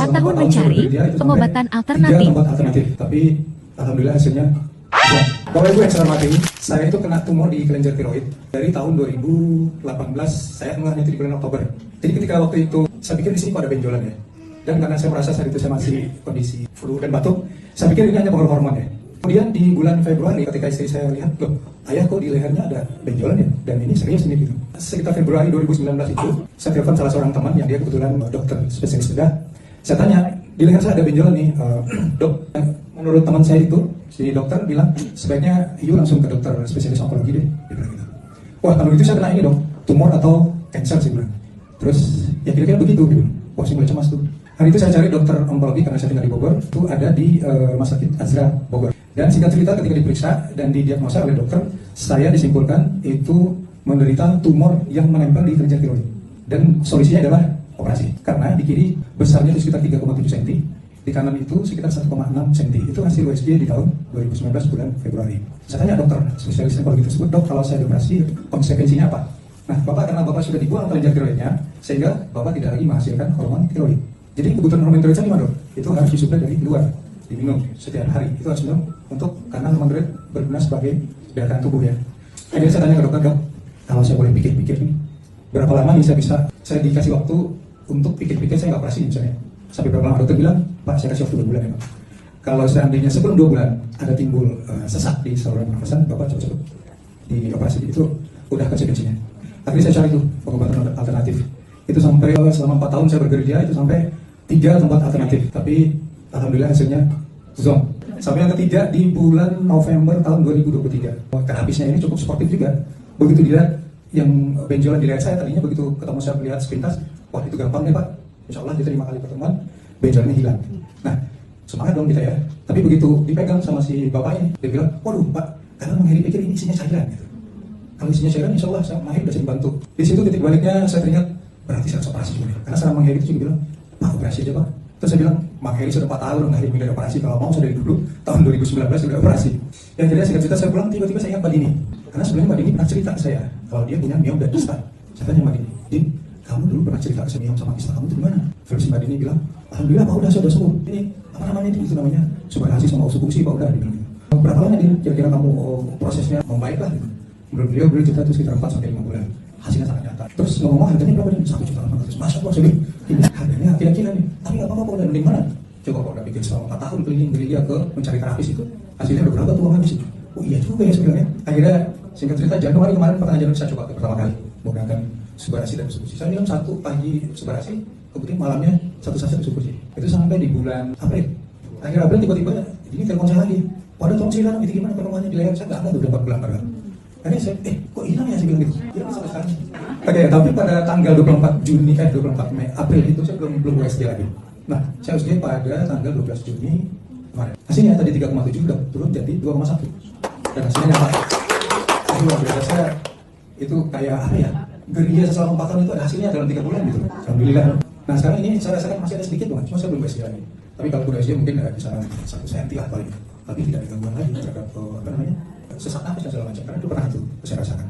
tahun mencari pengobatan alternatif. 3 tempat alternatif, tapi alhamdulillah hasilnya Bapak Ibu yang saya hormati, saya itu kena tumor di kelenjar tiroid dari tahun 2018. Saya mengalami itu di bulan Oktober. Jadi ketika waktu itu saya pikir di sini kok ada benjolan ya. Dan karena saya merasa saat itu saya masih kondisi flu dan batuk, saya pikir ini hanya pengaruh hormon ya. Kemudian di bulan Februari ketika istri saya lihat, loh ayah kok di lehernya ada benjolan ya, dan ini serius ini gitu. Sekitar Februari 2019 itu saya telepon salah seorang teman yang dia kebetulan dokter spesialis bedah. Saya tanya, di leher saya ada benjolan nih, dok. Menurut teman saya itu, si dokter bilang sebaiknya you langsung ke dokter spesialis onkologi deh, dia bilang gitu. Wah kalau itu saya kena ini dong, tumor atau cancer sih bilang. Terus ya kira-kira begitu gitu. Wah saya mulai cemas tuh. Hari itu saya cari dokter onkologi karena saya tinggal di Bogor, itu ada di Rumah Sakit Azra Bogor. Dan singkat cerita ketika diperiksa dan didiagnosa oleh dokter, saya disimpulkan itu menderita tumor yang menempel di kelenjar tiroid. Dan solusinya adalah operasi. Karena di kiri besarnya di sekitar 3,7 cm, di kanan itu sekitar 1,6 cm. Itu hasil USG di tahun 2019 bulan Februari. Saya tanya dokter spesialis onkologi tersebut, dok kalau saya dioperasi konsekuensinya apa? Nah bapak karena bapak sudah dibuang kelenjar tiroidnya, sehingga bapak tidak lagi menghasilkan hormon tiroid. Jadi kebutuhan hormon tiroid gimana dok? Itu harus disuplai dari luar, diminum setiap hari. Itu harus minum untuk karena hormon tiroid berguna sebagai daya tahan tubuh ya. Akhirnya saya tanya ke dokter, dok, kalau saya boleh pikir-pikir nih, berapa lama nih saya dikasih waktu untuk pikir-pikir, saya nggak operasi misalnya. Sampai berapa lama? Dokter bilang, Pak saya kasih waktu 2 bulan ya Pak. Kalau seandainya sebelum 2 bulan ada timbul sesak di saluran pernafasan, Bapak cepet-cepet dioperasi, itu udah konsekuensinya. Akhirnya saya cari tuh pengobatan alternatif. Itu sampai selama 4 tahun saya bergerilya, itu sampai 3 tempat alternatif. Tapi alhamdulillah hasilnya zonk. Sampai yang ketiga di bulan November tahun 2023. Terapisnya ini cukup sportif juga. Begitu dilihat yang benjolan di leher saya tadinya, begitu ketemu saya melihat sepintas, wah itu gampang deh Pak. Insya Allah kita 5 kali pertemuan benjolannya hilang. Nah semangat dong kita ya. Tapi begitu dipegang sama si bapak ini, dia bilang, waduh Pak, karena mengheri pikir ini isinya cairan gitu. Kalau isinya cairan, insya Allah saya mahir bisa dibantu. Di situ titik baliknya saya teringat, berarti saya harus operasi juga. Karena seorang mengheri itu juga bilang, Pak operasi aja Pak. Terus saya bilang, mengheri sudah 4 tahun, mengheri minta operasi. Kalau mau sudah dulu, tahun 2019 sudah operasi. Yang akhirnya singkat cerita saya pulang, tiba-tiba saya ingat Mbak Dini. Karena sebelumnya Mbak Dini pernah cerita ke saya, kalau dia punya miom dan kista. Saya tanya Mbak Dini, Din, kamu dulu pernah cerita ke saya miom sama kista, kamu itu gimana? Versi Mbak Dini bilang, alhamdulillah Pak udah sembuh. Ini apa namanya itu namanya subarasi sama usuk-usi Pak udah dibilang. Berapa lama Din kira-kira kamu prosesnya membaik lah? Menurut beliau cerita itu sekitar 4 sampai 5 bulan. Hasilnya sangat nyata. Terus ngomong harganya berapa Din? 1.800.000. Masya Allah, saya bilang, ini harganya kira-kira nih. Tapi nggak apa-apa Pak udah mending mana? Coba Pak udah bikin selama 4 tahun keliling gerilya ke mencari terapis itu. Hasilnya udah berapa tuh uang habis itu? Oh iya juga ya sebenarnya. Akhirnya singkat cerita Januari kemarin pertengahan Januari saya coba pertama kali menggunakan subarasi dan usuk-usik. Saya minum 1 pagi subarasi, kemudian malamnya 1 saset usuk-usik. Itu sampai di bulan April. Akhir April tiba-tiba ini telepon saya lagi. Waduh tolong saya hilang, itu gimana perkembangannya di leher saya nggak ada udah 4 bulan padahal. Akhirnya saya, kok hilang ya saya bilang gitu. Hilang sampai sekarang. Oke, tapi pada tanggal 24 Mei, April itu saya belum USG lagi. Nah, saya USG pada tanggal 12 Juni kemarin. Hasilnya tadi 3,7 udah turun jadi 2,1. Dan hasilnya nyata. Itu luar biasa, saya itu kayak apa ya? Gerilya selama 4 tahun itu ada hasilnya dalam 3 bulan gitu. Alhamdulillah. Nah sekarang ini saya rasakan masih ada sedikit banget, cuma saya belum USG lagi. Tapi kalau udah USG mungkin bisa 1 cm lah paling. Tapi tidak ada gangguan lagi terhadap apa namanya sesak nafas dan segala macam. Karena itu pernah itu saya rasakan.